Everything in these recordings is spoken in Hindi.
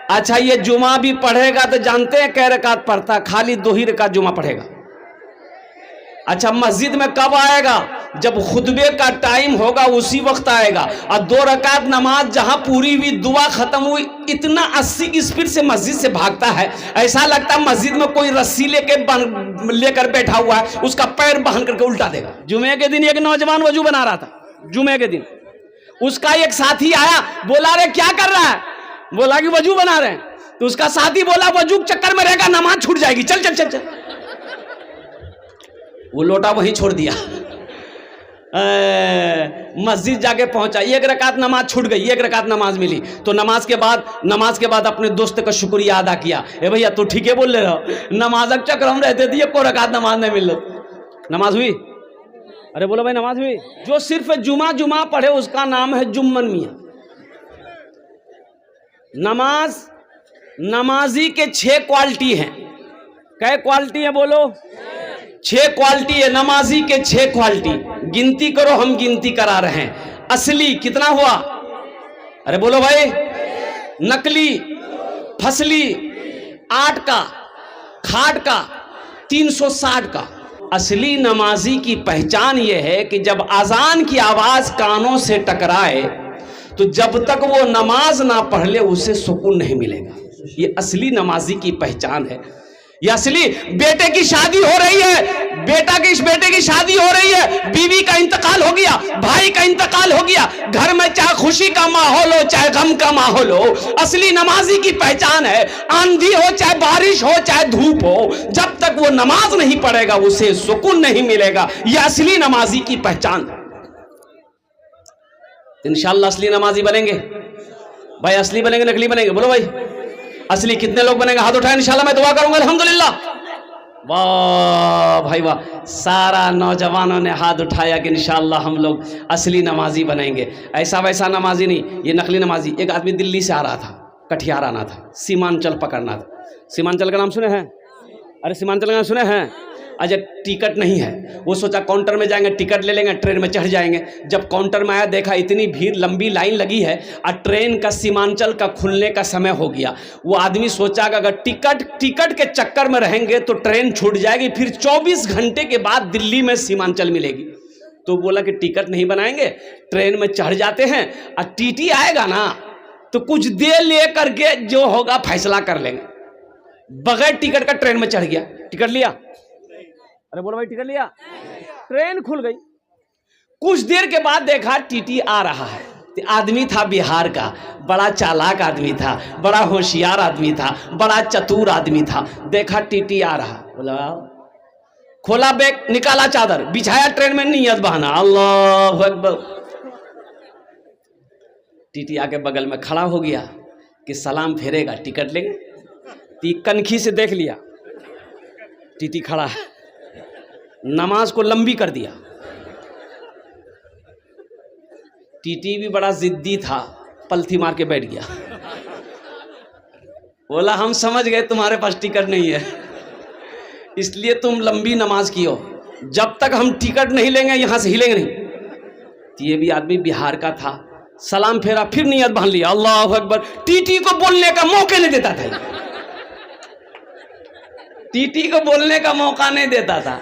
अच्छा ये जुमा भी पढ़ेगा तो जानते हैं कै रकात पढ़ता? खाली 2 ही रकात जुमा पढ़ेगा। अच्छा मस्जिद में कब आएगा? जब खुतबे का टाइम होगा उसी वक्त आएगा। और 2 रकात नमाज जहां पूरी हुई, दुआ खत्म हुई, इतना 80 की स्पीड से मस्जिद से भागता है, ऐसा लगता है मस्जिद में कोई रस्सी लेकर बैठा हुआ है, उसका पैर बांध करके उल्टा देगा। जुमे के दिन एक नौजवान वजू बना रहा था। जुमे के दिन उसका एक साथी आया, बोला रे क्या कर रहा है? बोला कि वजू बना रहे हैं। तो उसका साथी बोला वजू चक्कर में रहेगा, नमाज छूट जाएगी, चल चल चल चल। वो लोटा वहीं छोड़ दिया, मस्जिद जाके पहुंचा, 1 रकात नमाज छूट गई, 1 रकात नमाज मिली। तो नमाज के बाद अपने दोस्त का शुक्रिया अदा किया। ए भैया तू ठीक है बोल ले रहा, नमाज चक्कर हम रहते थे, 1 रकात नमाज नहीं मिल रही। नमाज हुई? अरे बोलो भाई नमाज हुई? जो सिर्फ जुमा पढ़े उसका नाम है जुम्मन मियाँ। नमाजी के 6 क्वालिटी हैं। कै क्वालिटी है बोलो? 6 क्वालिटी है नमाजी के, 6 क्वालिटी। गिनती करो, हम गिनती करा रहे हैं। असली कितना हुआ? अरे बोलो भाई। नकली, फसली, 8 का, खाट का, 360 का। असली नमाजी की पहचान यह है कि जब अजान की आवाज कानों से टकराए तो जब तक वो नमाज ना पढ़ ले उसे सुकून नहीं मिलेगा। ये असली नमाजी की पहचान है। ये असली बेटे की शादी हो रही है, बेटे की शादी हो रही है, बीवी का इंतकाल हो गया, भाई का इंतकाल हो गया, घर में चाहे खुशी का माहौल हो चाहे गम का माहौल हो, असली नमाजी की पहचान है, आंधी हो चाहे बारिश हो चाहे धूप हो, जब तक वो नमाज नहीं पढ़ेगा उसे सुकून नहीं मिलेगा। यह असली नमाजी की पहचान है। इंशाअल्लाह असली नमाजी बनेंगे भाई। असली बनेंगे नकली बनेंगे? बोलो भाई असली कितने लोग बनेंगे? हाथ उठाएं, इंशाअल्लाह मैं दुआ करूंगा। अल्हम्दुलिल्लाह, वाह भाई वाह, सारा नौजवानों ने हाथ उठाया कि इंशाअल्लाह हम लोग असली नमाजी बनेंगे। ऐसा वैसा नमाजी नहीं, ये नकली नमाजी। एक आदमी दिल्ली से आ रहा था, कटिहार आना था, सीमांचल पकड़ना था। सीमांचल का नाम सुने हैं? अरे सीमांचल का नाम सुने हैं? अच्छा टिकट नहीं है, वो सोचा काउंटर में जाएंगे, टिकट ले लेंगे, ट्रेन में चढ़ जाएंगे। जब काउंटर में आया देखा इतनी भीड़, लंबी लाइन लगी है और ट्रेन का सीमांचल का खुलने का समय हो गया। वो आदमी सोचा कि अगर टिकट के चक्कर में रहेंगे तो ट्रेन छूट जाएगी, फिर 24 घंटे के बाद दिल्ली में सीमांचल मिलेगी। तो बोला कि टिकट नहीं बनाएंगे, ट्रेन में चढ़ जाते हैं और टीटी आएगा ना तो कुछ देर ले करके जो होगा फैसला कर लेंगे। बगैर टिकट का ट्रेन में चढ़ गया। टिकट लिया? अरे बोलो भाई टिकट लिया? ट्रेन खुल गई। कुछ देर के बाद देखा टीटी आ रहा है। आदमी था बिहार का, बड़ा चालाक आदमी था, बड़ा होशियार आदमी था, बड़ा चतुर आदमी था। देखा टीटी आ रहा, बोला खोला बैग, निकाला चादर, बिछाया ट्रेन में, नियत बहाना अल्लाह अकबर। टीटी आके बगल में खड़ा हो गया कि सलाम फेरेगा, टिकट लेंगे। कनखी से देख लिया टीटी खड़ा है, नमाज को लंबी कर दिया। टीटी भी बड़ा जिद्दी था, पलथी मार के बैठ गया। बोला हम समझ गए तुम्हारे पास टिकट नहीं है, इसलिए तुम लंबी नमाज की हो, जब तक हम टिकट नहीं लेंगे यहां से हिलेंगे नहीं। तो ये भी आदमी बिहार का था, सलाम फेरा, फिर नियत बांध लिया अल्लाह अकबर। टीटी को बोलने का मौका नहीं देता था, टीटी को बोलने का मौका नहीं देता था।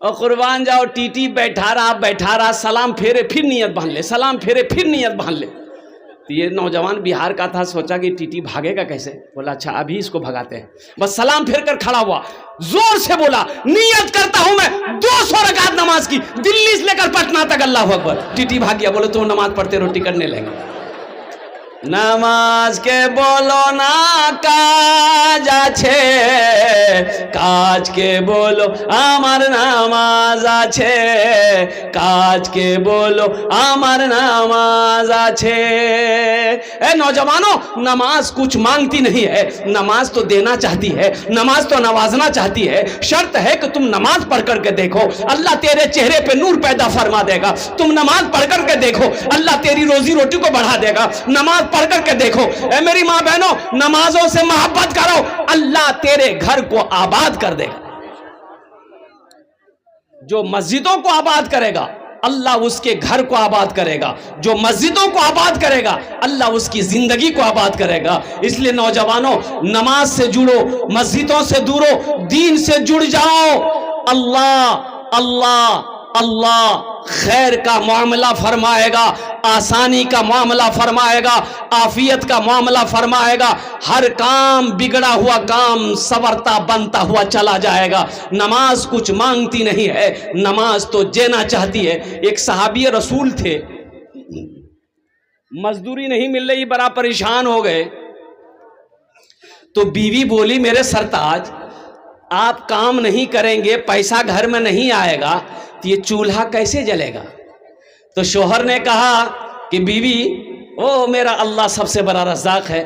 और कुर्बान जाओ, टीटी बैठा रहा, सलाम फेरे फिर नियत बांध ले, सलाम फेरे फिर नियत बांध ले। तो ये नौजवान बिहार का था, सोचा कि टीटी भागेगा कैसे। बोला अच्छा अभी इसको भगाते हैं। बस सलाम फेर कर खड़ा हुआ, जोर से बोला नियत करता हूं मैं 200 रकात नमाज की, दिल्ली से लेकर पटना तक, अल्लाह अकबर। टीटी भाग गया। बोले तुम नमाज पढ़ते रहो, टिकट नहीं लेंगे। नमाज के बोलो ना काज आछे, काज के बोलो आमार नामाज आछे, काज के बोलो आमार नामाज आछे। ए नौजवानों, नमाज कुछ मांगती नहीं है, नमाज तो देना चाहती है, नमाज तो नवाजना चाहती है। शर्त है कि तुम नमाज पढ़ करके देखो, अल्लाह तेरे चेहरे पे नूर पैदा फरमा देगा। तुम नमाज पढ़ करके देखो, अल्लाह तेरी रोजी रोटी को बढ़ा देगा। नमाज पढ़ करके देखो। ए मेरी मां बहनों, नमाजों से मोहब्बत करो, अल्लाह तेरे घर को आबाद कर देगा। जो मस्जिदों को आबाद करेगा अल्लाह उसके घर को आबाद करेगा। जो मस्जिदों को आबाद करेगा अल्लाह उसकी जिंदगी को आबाद करेगा। इसलिए नौजवानों, नमाज से जुड़ो, मस्जिदों से दूरो, दीन से जुड़ जाओ। अल्लाह अल्लाह अल्लाह खैर का मामला फरमाएगा, आसानी का मामला फरमाएगा, आफियत का मामला फरमाएगा। हर काम, बिगड़ा हुआ काम संवरता बनता हुआ चला जाएगा। नमाज कुछ मांगती नहीं है, नमाज तो देना चाहती है। एक सहाबी रसूल थे, मजदूरी नहीं मिल रही, बड़ा परेशान हो गए। तो बीवी बोली, मेरे सरताज आप काम नहीं करेंगे, पैसा घर में नहीं आएगा, तो ये चूल्हा कैसे जलेगा? तो शोहर ने कहा कि बीवी, ओ मेरा अल्लाह सबसे बड़ा रज़ाक है।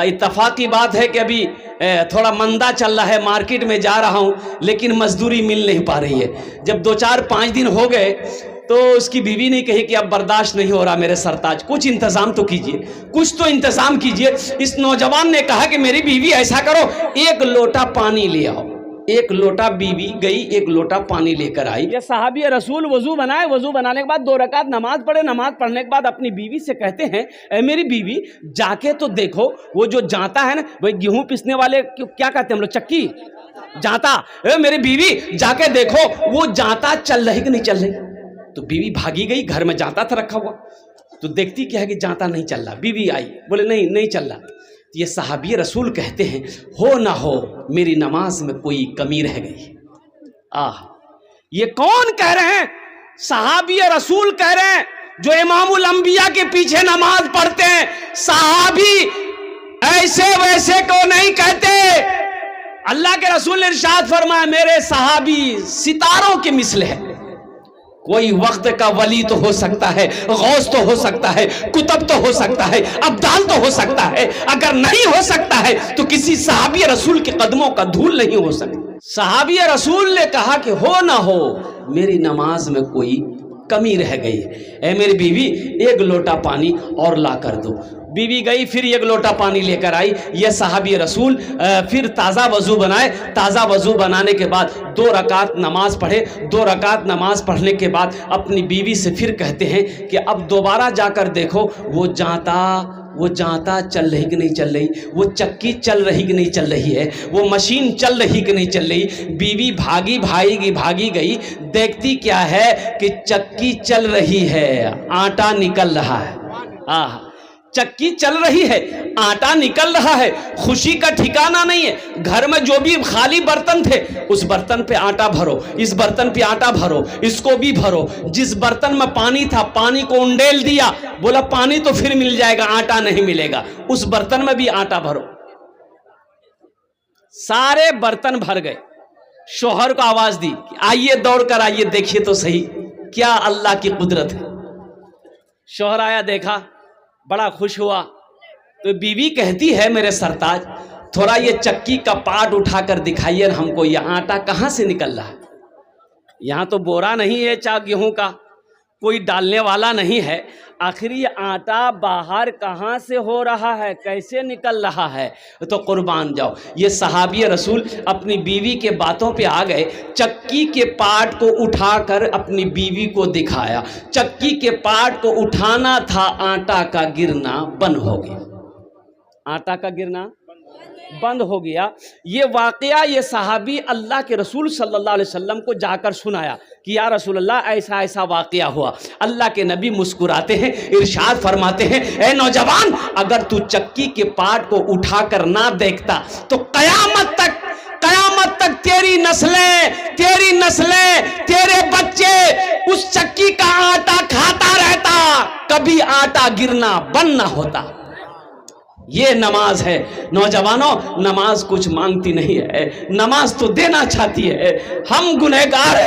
इत्तफाक की बात है कि अभी थोड़ा मंदा चल रहा है, मार्केट में जा रहा हूँ, लेकिन मजदूरी मिल नहीं पा रही है। जब 2-4-5 दिन हो गए तो उसकी बीवी ने कही कि अब बर्दाश्त नहीं हो रहा मेरे सरताज, कुछ इंतज़ाम तो कीजिए, कुछ तो इंतज़ाम कीजिए। इस नौजवान ने कहा कि मेरी बीवी ऐसा करो, 1 लोटा पानी ले आओ। 1 लोटा, बीवी गई 1 लोटा पानी लेकर आई। ये सहाबी रसूल वजू बनाए, वजू बनाने के बाद 2 रकात नमाज पढ़े। नमाज पढ़ने के बाद अपनी बीवी से कहते हैं, ए मेरी बीवी जाके तो देखो, वो जो जाता है ना, भाई गेहूं पिसने वाले क्या कहते हैं हम लोग, चक्की, जाता। ए मेरी बीवी जाके देखो वो जाता चल रही कि नहीं चल रही। तो बीवी भागी गई, घर में जाता था रखा हुआ, तो देखती क्या है कि जाता नहीं चल रहा। बीवी आई, बोले नहीं नहीं चल रहा। ये सहाबी रसूल कहते हैं, हो ना हो मेरी नमाज में कोई कमी रह गई। ये कौन कह रहे हैं? सहाबी रसूल कह रहे हैं, जो इमामुल अंबिया के पीछे नमाज पढ़ते हैं। सहाबी ऐसे वैसे को नहीं कहते। अल्लाह के रसूल ने इरशाद फरमाया, मेरे सहाबी सितारों के मिसल है। कोई वक्त का वली तो हो सकता है, गौस तो हो सकता है, कुतब तो हो सकता है, अब्दाल तो हो सकता है, अगर नहीं हो सकता है तो किसी सहाबी रसूल के कदमों का धूल नहीं हो सकता। सहाबी रसूल ने कहा कि हो ना हो मेरी नमाज में कोई कमी रह गई है, ऐ मेरी बीवी 1 लोटा पानी और ला कर दो। बीवी गई, फिर 1 लोटा पानी लेकर आई। यह सहाबी रसूल फिर ताज़ा वज़ू बनाए। ताज़ा वज़ू बनाने के बाद 2 रकात नमाज पढ़े। 2 रकात नमाज पढ़ने के बाद अपनी बीवी से फिर कहते हैं कि अब दोबारा जाकर देखो वो जाता चल रही कि नहीं चल रही, वो चक्की चल रही कि नहीं चल रही है, वो मशीन चल रही कि नहीं चल रही। बीवी भागी गई, देखती क्या है कि चक्की चल रही है, आटा निकल रहा है। चक्की चल रही है, आटा निकल रहा है। खुशी का ठिकाना नहीं है। घर में जो भी खाली बर्तन थे, उस बर्तन पे आटा भरो, इस बर्तन पे आटा भरो, इसको भी भरो। जिस बर्तन में पानी था, पानी को उंडेल दिया, बोला पानी तो फिर मिल जाएगा, आटा नहीं मिलेगा, उस बर्तन में भी आटा भरो। सारे बर्तन भर गए। शोहर को आवाज दी, आइए दौड़ कर आइए, देखिए तो सही क्या अल्लाह की कुदरत है। शोहर आया, देखा, बड़ा खुश हुआ। तो बीवी कहती है, मेरे सरताज थोड़ा ये चक्की का पार्ट उठाकर दिखाइए हमको, ये आटा कहाँ से निकल रहा है? यहाँ तो बोरा नहीं है चा गेहूं का, कोई डालने वाला नहीं है, आखिर ये आटा बाहर कहाँ से हो रहा है, कैसे निकल रहा है? तो कुर्बान जाओ, ये सहाबी रसूल अपनी बीवी के बातों पे आ गए। चक्की के पार्ट को उठाकर अपनी बीवी को दिखाया। चक्की के पार्ट को उठाना था, आटा का गिरना बंद हो गया। आटा का गिरना बंद हो गया। ये वाकया ये सहाबी अल्लाह के रसूल सल्लल्लाहु अलैहि वसल्लम को जाकर सुनाया कि या रसूल अल्लाह ऐसा ऐसा वाकया हुआ। अल्लाह के नबी मुस्कुराते हैं, इरशाद फरमाते हैं, ए नौजवान, अगर तू चक्की के पार्ट को उठाकर ना देखता तो कयामत तक तेरी नस्लें तेरे बच्चे उस चक्की का आटा खाता रहता, कभी आटा गिरना बंद ना होता। ये नमाज है। नौजवानों, नमाज कुछ मांगती नहीं है, नमाज तो देना चाहती है। हम गुनहगार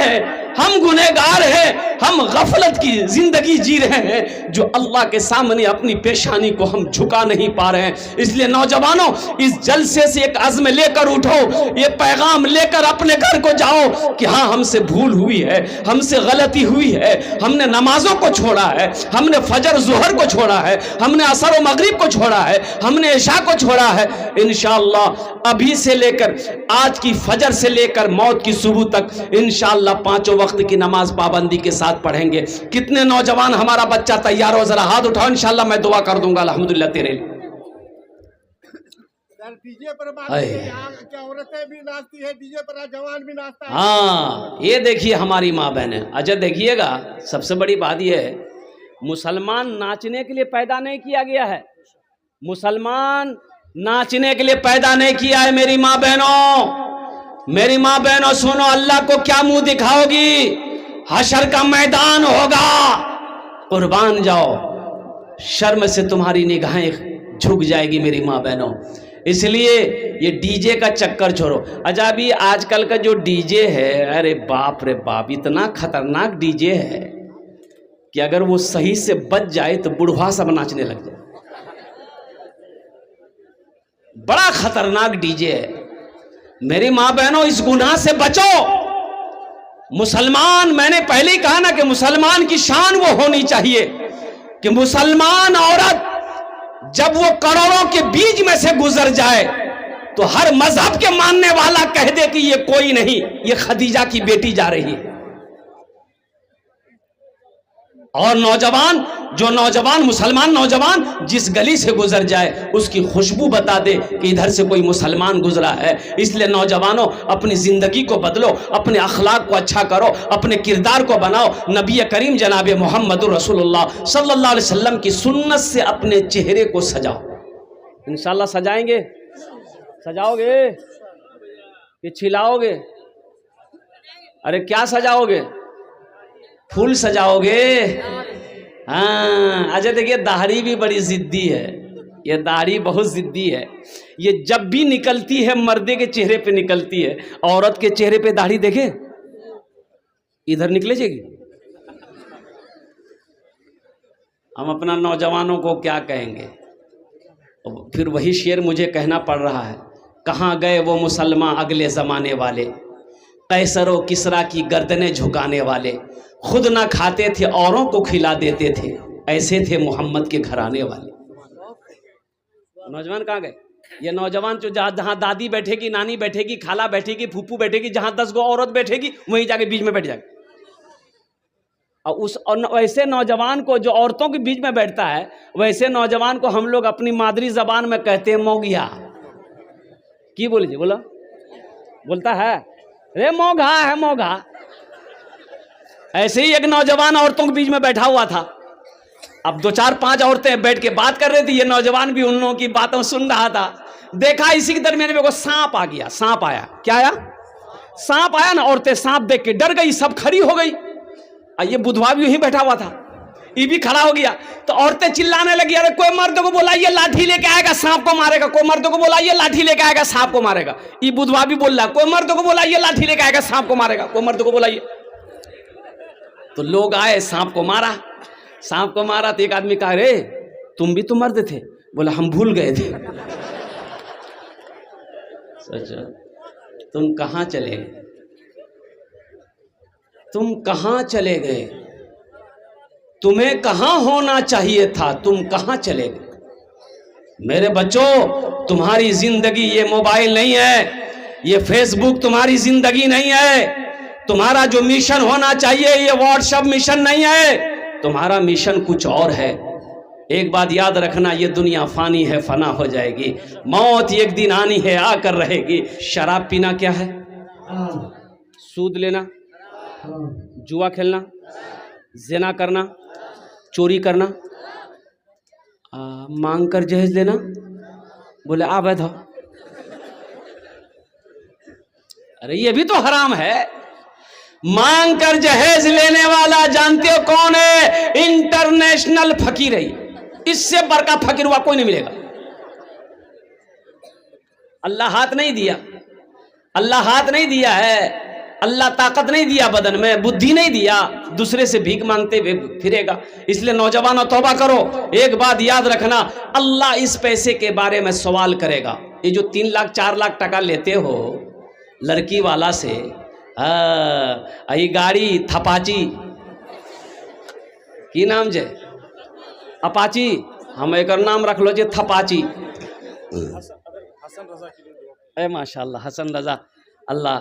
हैं, हम गफलत की जिंदगी जी रहे हैं, जो अल्लाह के सामने अपनी पेशानी को हम झुका नहीं पा रहे हैं। इसलिए नौजवानों, इस जलसे से एक अज़्म लेकर उठो, ये पैगाम लेकर अपने घर को जाओ कि हाँ, हमसे भूल हुई है, हमसे गलती हुई है, हमने नमाजों को छोड़ा है, हमने फजर ज़ोहर को छोड़ा है, हमने असर व मगरिब को छोड़ा है, हमने इशा को छोड़ा है। इंशाअल्लाह अभी से लेकर आज की फजर से लेकर मौत की सुबह तक इंशाअल्लाह 5 वक्त की नमाज पाबंदी के साथ पढ़ेंगे? कितने नौजवान हमारा बच्चा तैयार हो? जरा हाथ उठाओ, इंशाल्लाह मैं दुआ कर दूंगा अल्हम्दुलिल्लाह तेरे लिए। डीजे पर क्या औरतें भी नाचती है, डीजे पर जवान भी नाचता है। हाँ, ये देखिए हमारी माँ बहनें। अच्छा देखिएगा, सबसे बड़ी बात यह है, मुसलमान नाचने के लिए पैदा नहीं किया गया है। मुसलमान नाचने के लिए पैदा नहीं किया है। मेरी माँ बहनों, मेरी माँ बहनों सुनो, अल्लाह को क्या मुंह दिखाओगी? हशर का मैदान होगा, कुर्बान जाओ, शर्म से तुम्हारी निगाहें झुक जाएगी मेरी माँ बहनों। इसलिए ये डीजे का चक्कर छोड़ो। अच्छा अभी आजकल का जो डीजे है, अरे बाप रे बाप, इतना खतरनाक डीजे है कि अगर वो सही से बच जाए तो बुढ़वा सब नाचने लग जाए। बड़ा खतरनाक डीजे है। मेरी माँ बहनों, इस गुनाह से बचो। मुसलमान, मैंने पहले ही कहा ना कि मुसलमान की शान वो होनी चाहिए कि मुसलमान औरत जब वो करोड़ों के बीच में से गुजर जाए तो हर मजहब के मानने वाला कह दे कि ये कोई नहीं, ये खदीजा की बेटी जा रही है। और नौजवान, जो नौजवान, मुसलमान नौजवान जिस गली से गुजर जाए उसकी खुशबू बता दे कि इधर से कोई मुसलमान गुजरा है। इसलिए नौजवानों, अपनी जिंदगी को बदलो, अपने अखलाक को अच्छा करो, अपने किरदार को बनाओ। नबी करीम जनाब मोहम्मद रसूलुल्लाह सल्लल्लाहु अलैहि वसल्लम की सुन्नत से अपने चेहरे को सजाओ। इंशाल्लाह सजाएंगे? सजाओगे कि छिलाओगे? अरे क्या सजाओगे? फूल सजाओगे? हाँ। अच्छा देखिए, दाढ़ी भी बड़ी जिद्दी है। ये दाढ़ी बहुत जिद्दी है। ये जब भी निकलती है मर्दे के चेहरे पे निकलती है, औरत के चेहरे पे दाढ़ी देखे इधर निकले जाएगी। हम अपना नौजवानों को क्या कहेंगे? फिर वही शेर मुझे कहना पड़ रहा है, कहाँ गए वो मुसलमान अगले ज़माने वाले, कैसर व किसरा की गर्दनें झुकाने वाले, खुद ना खाते थे औरों को खिला देते थे, ऐसे थे मोहम्मद के घराने वाले। नौजवान कहाँ गए? ये नौजवान जो जहाँ दादी बैठेगी, नानी बैठेगी, खाला बैठेगी, फूफू बैठेगी, जहाँ 10 गो औरत बैठेगी वहीं जाके बीच में बैठ जाएगा। और वैसे नौजवान को जो औरतों के बीच में बैठता है, वैसे नौजवान को हम लोग अपनी मादरी जबान में कहते हैं मौगिया। की बोलीजिए? बोला बोलता है, रे मोघा है मोघा। ऐसे ही एक नौजवान औरतों के बीच में बैठा हुआ था। अब 2 4 5 औरतें बैठ के बात कर रही थी, ये नौजवान भी उन लोगों की बातों सुन रहा था। देखा इसी के दरमियान में को सांप आ गया। सांप आया, क्या आया? सांप आया ना। औरतें सांप देख के डर गई, सब खड़ी हो गई। ये बुधवा भी यहीं बैठा हुआ था, ये भी खड़ा हो गया। तो औरतें चिल्लाने लगी, अरे कोई मर्द को बुलाइए, लाठी लेके आएगा, सांप को मारेगा। कोई मर्द को बुलाइए, लाठी लेके आएगा, सांप को मारेगा। ये बुधवा भी बोल रहा, कोई मर्द को बुलाइए, लाठी लेके आएगा, सांप को मारेगा। कोई मर्द को बुलाइए। तो लोग आए, सांप को मारा। सांप को मारा तो एक आदमी कहा, रे तुम भी तो मर्द थे। बोला, हम भूल गए थे। सोचो, तुम कहाँ चले गए? तुम कहाँ चले गए? तुम्हें कहाँ होना चाहिए था? तुम कहाँ चले गए? मेरे बच्चों, तुम्हारी जिंदगी ये मोबाइल नहीं है, ये फेसबुक तुम्हारी जिंदगी नहीं है। तुम्हारा जो मिशन होना चाहिए ये व्हाट्सएप मिशन नहीं है, तुम्हारा मिशन कुछ और है। एक बात याद रखना, ये दुनिया फानी है, फना हो जाएगी। मौत एक दिन आनी है, आकर रहेगी। शराब पीना क्या है? सूद लेना, जुआ खेलना, ज़िना करना, चोरी करना, मांग कर जहेज लेना। बोले आ बैठो। अरे ये भी तो हराम है। मांग कर जहेज लेने वाला जानते हो कौन है? इंटरनेशनल फकीर है। इससे बड़का फकीर हुआ कोई नहीं मिलेगा। अल्लाह हाथ नहीं दिया, अल्लाह हाथ नहीं दिया है, अल्लाह ताकत नहीं दिया, बदन में बुद्धि नहीं दिया, दूसरे से भीख मांगते हुए फिरेगा। इसलिए नौजवानों तौबा करो। एक बात याद रखना, अल्लाह इस पैसे के बारे में सवाल करेगा। ये जो 3 लाख 4 लाख टका लेते हो लड़की वाला से, ये गाड़ी थपाची की नाम जे अपाची, हम एक नाम रख लो जे थपाची। ए माशाल्लाह, हसन रजा, अल्लाह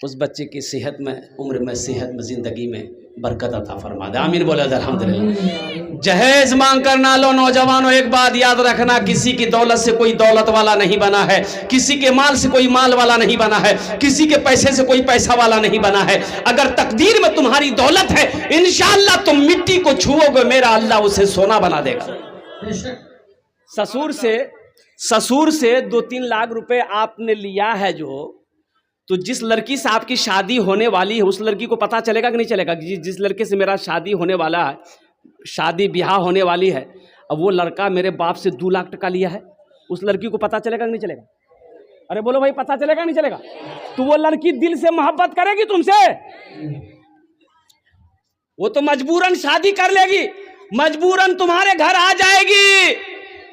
उस बच्चे की सेहत में, उम्र में, सेहत में, ज़िंदगी में बरकत अता फरमा दे। आमीन बोले अल्हम्दुलिल्लाह। जहेज मांग कर ना लो नौजवानों, एक बात याद रखना, किसी की दौलत से कोई दौलत वाला नहीं बना है, किसी के माल से कोई माल वाला नहीं बना है, किसी के पैसे से कोई पैसा वाला नहीं बना है। अगर तकदीर में तुम्हारी दौलत है, इंशाअल्लाह तुम मिट्टी को छुओगे, मेरा अल्लाह उसे सोना बना देगा। ससुर से 2-3 लाख रुपए आपने लिया है जो, तो जिस लड़की से आपकी शादी होने वाली है उस लड़की को पता चलेगा कि नहीं चलेगा? जिस लड़के से मेरा शादी होने वाला है, शादी ब्याह होने वाली है, अब वो लड़का मेरे बाप से 2 लाख टका लिया है, उस लड़की को पता चलेगा कि नहीं चलेगा? अरे बोलो भाई, पता चलेगा नहीं चलेगा? तो वो लड़की दिल से मोहब्बत करेगी तुमसे, वो तो मजबूरन शादी कर लेगी, मजबूरन तुम्हारे घर आ जाएगी,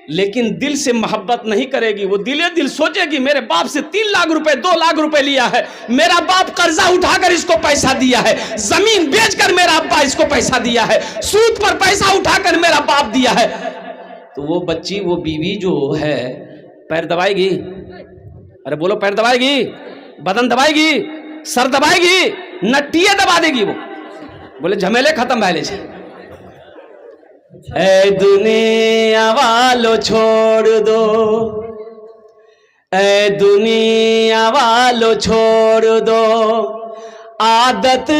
लेकिन दिल से मोहब्बत नहीं करेगी। वो दिल सोचेगी मेरे बाप से 3 लाख रुपए 2 लाख रुपए लिया है, मेरा बाप कर्जा उठाकर इसको पैसा दिया है, जमीन बेचकर मेरा अब्बा इसको पैसा दिया है, सूद पर पैसा उठाकर मेरा बाप दिया है। तो वो बच्ची, वो बीवी जो है, पैर दबाएगी? अरे बोलो, पैर दबाएगी, बदन दबाएगी, सर दबाएगी, नट्टियां दबा देगी। वो बोले झमेले खत्म भैले छे। ऐ दुनिया वालों छोड़ दो, ऐ दुनिया वालों छोड़ दो आदत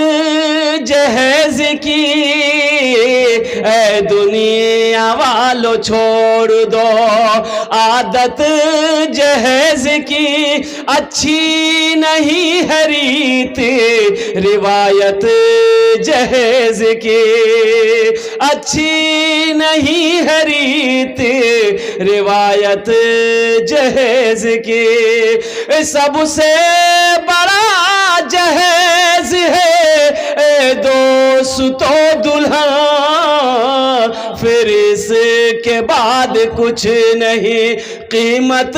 जहेज की, ऐ दुनिया वालों छोड़ दो आदत जहेज की, अच्छी नहीं है रीत रिवायत जहेज की, अच्छी नहीं है रीत रिवायत जहेज की, सबसे बड़ा जहेज है दोस्तों दुल्हन, फिर इसके बाद कुछ नहीं कीमत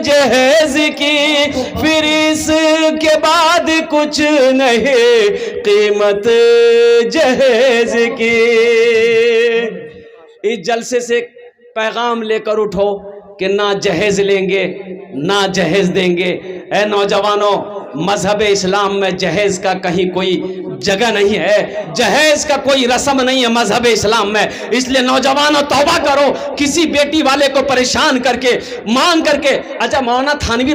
जहेज की, फिर इसके बाद कुछ नहीं कीमत जहेज की। इस जलसे से पैगाम लेकर उठो कि ना जहेज लेंगे ना जहेज देंगे। ऐ नौजवानों, मजहब इस्लाम में जहेज का कहीं कोई जगह नहीं है, जहेज का कोई रस्म नहीं है मजहब इस्लाम में। इसलिए नौजवानों तौबा करो, किसी बेटी वाले को परेशान करके मांग करके। अच्छा, मौलाना थानवी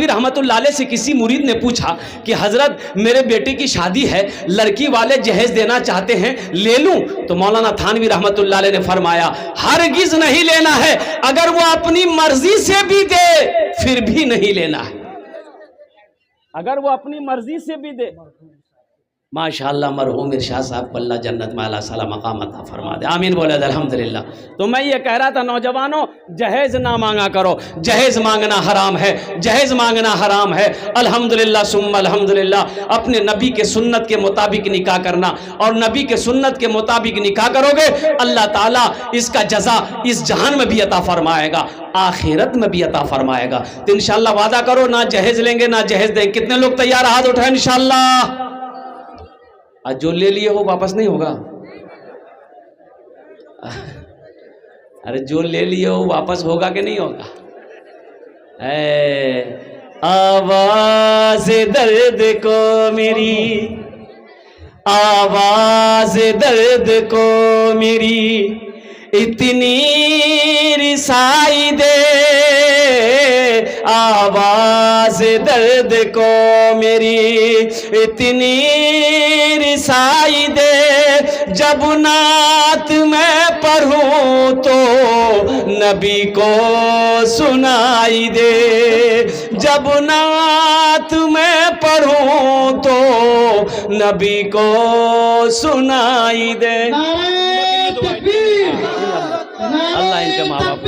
रहमतुल्लाह अलैह से किसी मुरीद ने पूछा कि हजरत मेरे बेटे की शादी है, लड़की वाले जहेज देना चाहते हैं, ले लूं? तो मौलाना थानवी रहमतुल्लाह अलैह ने फरमाया, हरगिज नहीं लेना है, अगर वो अपनी मर्जी से भी दे फिर भी नहीं लेना है, अगर वो अपनी मर्जी से भी दे। माशाअल्लाह, मरहूम इरशाद साहब को अल्लाह जन्नत में आला साला मकाम अता फरमा दे। आमीन बोले अल्हम्दुलिल्लाह। तो मैं ये कह रहा था नौजवानों, जहेज ना मांगा करो, जहेज मांगना हराम है, जहेज मांगना हराम है। अल्हम्दुलिल्लाह सुम्मा अल्हम्दुलिल्लाह। अपने नबी के सुन्नत के मुताबिक निकाह करना, और नबी के सुन्नत के मुताबिक निकाह करोगे, अल्लाह ताला इसका जजा इस जहान में भी अता फरमाएगा, आखिरत में भी अता फरमाएगा। तो इंशाअल्लाह वादा करो, ना जहेज लेंगे ना जहेज देंगे। कितने लोग तैयार? हाथ उठाए इंशाअल्लाह। आज जो ले लिए हो वापस नहीं होगा। अरे जो ले लिए हो वापस होगा कि नहीं होगा? आवाज दर्द को मेरी, आवाज दर्द को मेरी इतनी रिसाई दे, आवाज दर्द को मेरी इतनी रिसाई दे, जब नात मैं पढ़ूं तो नबी को सुनाई दे, जब नात मैं पढ़ूं तो नबी को सुनाई दे। अल्लाह इनके माँ बाप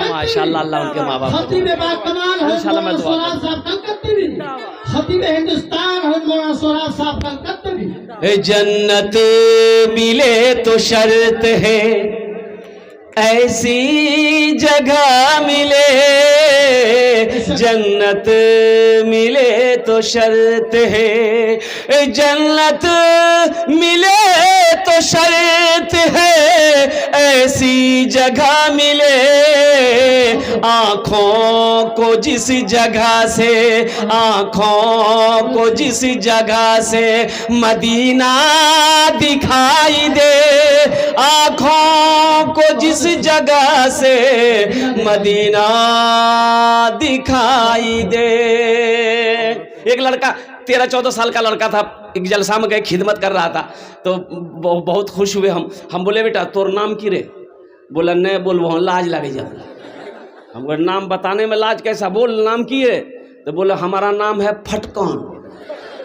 माशाअल्लाह, अल्लाह उनके माँ बाप इंशाअल्लाह मैं दुआ करूं। जन्नत मिले तो शर्त है, ऐसी जगह मिले, जन्नत मिले तो शर्त है, जन्नत मिले तो शर्त है, ऐसी जगह मिले, आँखों को जिस जगह से, आँखों को जिस जगह से मदीना दिखाई दे, आँखों को जिस जगह से मदीना दिखाई दे। एक लड़का 13-14 साल का लड़का था, एक जलसा में गए, खिदमत कर रहा था, तो बहुत खुश हुए हम बोले बेटा तोर नाम की रे? बोला नहीं बोल लाज लगे जा। हम बोले नाम बताने में लाज कैसा, बोल नाम की है? तो बोले हमारा नाम है फटकान।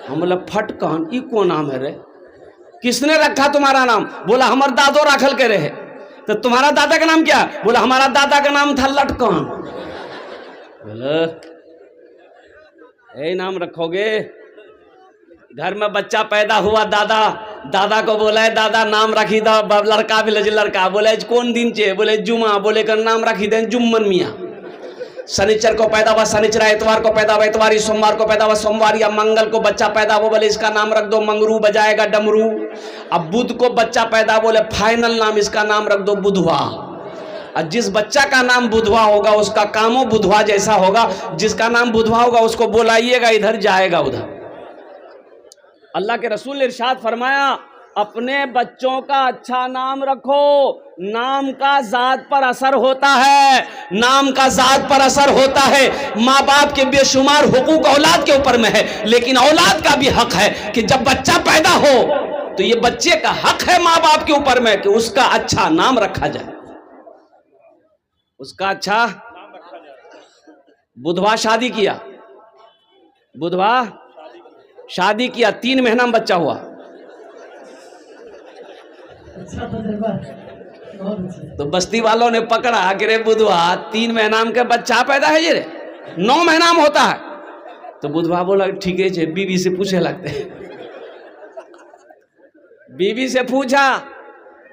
हम बोले फटकान ये कौन नाम है रे? किसने रखा तुम्हारा नाम? बोला हमारे दादो राखल के रहे। तो तुम्हारा दादा का नाम क्या? बोला हमारा दादा का नाम था लटकान। बोले यही नाम रखोगे? घर में बच्चा पैदा हुआ, दादा को बोला है दादा नाम रखी था, लड़का भी लड़का बोले कौन दिन चे? बोले जुमा। बोले का नाम रखी दे जुम्मन मियाँ। शनिचर को पैदा हुआ शनिचर, इतवार को पैदा हुआ इतवारी, सोमवार को पैदा हुआ सोमवार, या मंगल को बच्चा पैदा हुआ बोले इसका नाम रख दो मंगरू, बजाएगा डमरू। अब बुध को बच्चा पैदा, बोले फाइनल नाम इसका नाम रख दो बुधवा। और जिस बच्चा का नाम बुधवा होगा उसका कामो बुधवा जैसा होगा, जिसका नाम बुधवा होगा उसको बुलाइएगा इधर जाएगा उधर। अल्लाह के रसूल ने इरशाद फरमाया अपने बच्चों का अच्छा नाम रखो, नाम का जात पर असर होता है, नाम का जात पर असर होता है। माँ बाप के बेशुमार हुकूक औलाद के ऊपर में है, लेकिन औलाद का भी हक है कि जब बच्चा पैदा हो तो ये बच्चे का हक है माँ बाप के ऊपर में कि उसका अच्छा नाम रखा जाए, उसका अच्छा नाम रखा जाए। बुधवा शादी किया, बुधवा शादी किया, 3 महीना में बच्चा हुआ। तो बस्ती वालों ने पकड़ा कि रे बुधवा 3 महीना में बच्चा पैदा है ये रे, 9 महीना में होता है। तो बुधवा बोला ठीक है, बीवी से पूछे लगते। बीवी से पूछा,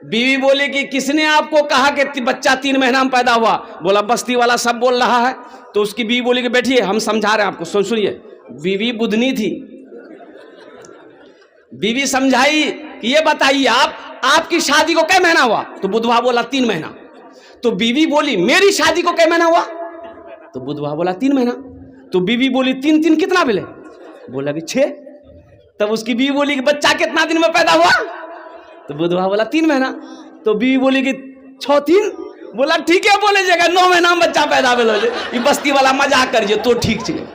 बीवी बोली कि किसने आपको कहा कि बच्चा 3 महीना में पैदा हुआ? बोला बस्ती वाला सब बोल रहा है। तो उसकी बीवी बोली कि बैठिए हम समझा रहे हैं आपको, सुनिए। बीवी बुधनी थी, बीवी समझाई कि ये बताइए आपकी शादी को कै महीना हुआ? तो बुधवा बोला 3 महीना। तो बीवी बोली मेरी शादी को कै महीना हुआ? तो बुधवा बोला 3 महीना। तो बीवी बोली 3 कितना मिले? बोला कि 6। तब उसकी बीवी बोली कि बच्चा कितना दिन में पैदा हुआ? तो बुधवा बोला 3 महीना। तो बीवी बोली कि 6-3। बोला ठीक है बोले जगह 9 महीना में बच्चा पैदा भेलो। ये बस्ती वाला मजाक करिए तो ठीक है।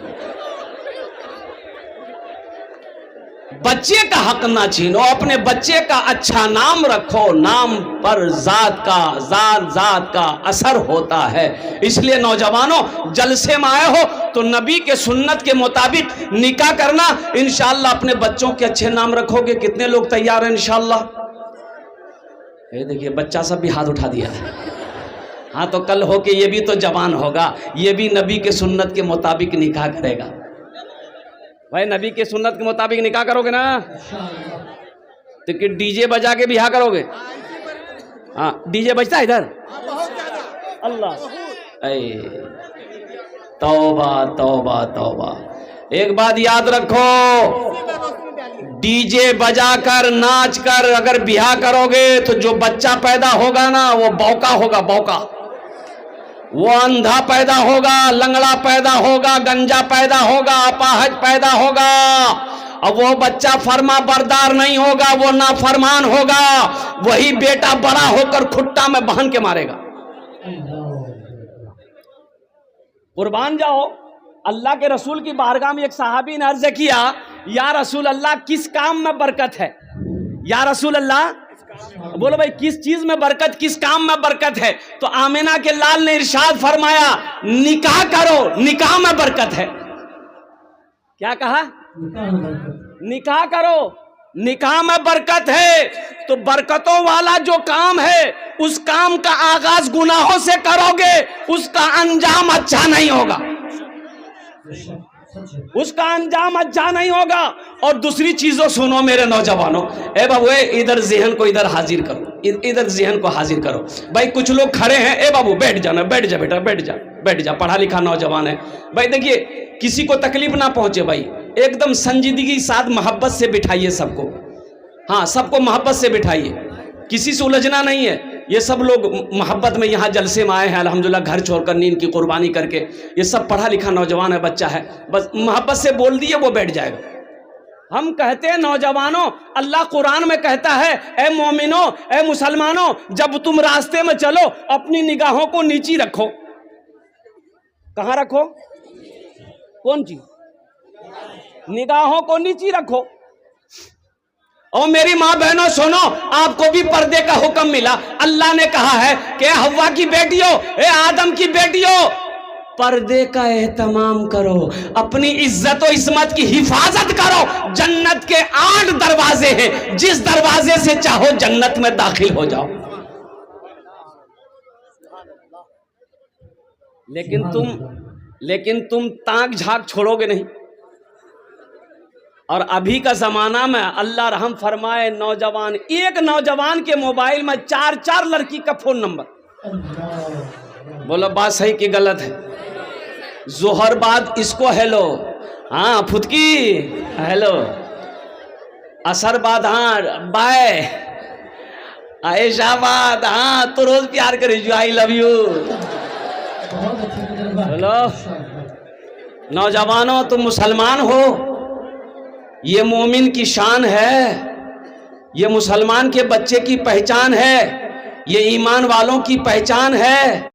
बच्चे का हक ना छीनो, अपने बच्चे का अच्छा नाम रखो, नाम पर जात का असर होता है। इसलिए नौजवानों जलसे में आए हो तो नबी के सुन्नत के मुताबिक निकाह करना, इंशाअल्लाह अपने बच्चों के अच्छे नाम रखोगे। कितने लोग तैयार हैं इंशाअल्लाह? ये देखिए बच्चा सब भी हाथ उठा दिया है। हाँ तो कल हो के ये भी तो जवान होगा, ये भी नबी के सुन्नत के मुताबिक निकाह करेगा। भाई नबी के सुन्नत के मुताबिक निकाह करोगे ना? तो कि डीजे बजा के बियाह करोगे? हाँ डीजे बजता है इधर? अल्लाह, तौबा तौबा तौबा। एक बात याद रखो, डीजे बजाकर नाच कर अगर बियाह करोगे तो जो बच्चा पैदा होगा ना वो बौका होगा, बौका। वो अंधा पैदा होगा, लंगड़ा पैदा होगा, गंजा पैदा होगा, अपाहज पैदा होगा। अब वो बच्चा फरमा बरदार नहीं होगा, वो नाफरमान होगा। वही बेटा बड़ा होकर खुट्टा में बांध के मारेगा। कुर्बान जाओ। अल्लाह के रसूल की बारगाह में एक सहाबी ने अर्ज किया, या रसूल अल्लाह किस काम में बरकत है? या रसूल अल्लाह, बोलो भाई किस चीज में बरकत, किस काम में बरकत है? तो आमिना के लाल ने इरशाद फरमाया निकाह करो, निकाह में बरकत है। क्या कहा? निकाह करो, निकाह में बरकत है। तो बरकतों वाला जो काम है उस काम का आगाज गुनाहों से करोगे, उसका अंजाम अच्छा नहीं होगा, उसका अंजाम अच्छा नहीं होगा। और दूसरी चीजों सुनो मेरे नौजवानों, ए बाबू इधर जहन को इधर हाजिर करो, इधर जहन को हाजिर करो। भाई कुछ लोग खड़े हैं, ए बाबू बैठ जाना, बैठ जा बेटा, बैठ जा, बैठ जा, पढ़ा लिखा नौजवान है। भाई देखिए किसी को तकलीफ ना पहुंचे, भाई एकदम संजीदगी के साथ मोहब्बत से बिठाइए सबको। हाँ सबको मोहब्बत से बिठाइए, किसी से उलझना नहीं है। ये सब लोग मोहब्बत में यहाँ जलसे में आए हैं अल्हम्दुलिल्लाह, घर छोड़कर नींद की कुर्बानी करके। ये सब पढ़ा लिखा नौजवान है, बच्चा है, बस मोहब्बत से बोल दिए वो बैठ जाएगा। हम कहते हैं नौजवानों, अल्लाह कुरान में कहता है ए मोमिनो, ए मुसलमानों, जब तुम रास्ते में चलो अपनी निगाहों को नीची रखो। कहाँ रखो? कौन चीज? निगाहों को नीची रखो। और मेरी माँ बहनों सुनो, आपको भी पर्दे का हुक्म मिला। अल्लाह ने कहा है कि हव्वा की बेटियों, ए आदम की बेटियों, पर्दे का एहतमाम करो, अपनी इज्जत और इस्मत की हिफाजत करो। जन्नत के 8 दरवाजे हैं, जिस दरवाजे से चाहो जन्नत में दाखिल हो जाओ। लेकिन तुम ताक झाक छोड़ोगे नहीं। और अभी का जमाना में अल्लाह रहम फरमाए, नौजवान, एक नौजवान के मोबाइल में 4 लड़की का फोन नंबर। बोलो बात सही कि गलत है? जोहर बाद इसको हेलो, हाँ फुदकी हेलो, असर बाद हाँ बाय, आयशा बाद हाँ तो रोज प्यार करे जो आई लव यू। बोलो नौजवानों, तुम मुसलमान हो, ये मोमिन की शान है, ये मुसलमान के बच्चे की पहचान है, ये ईमान वालों की पहचान है।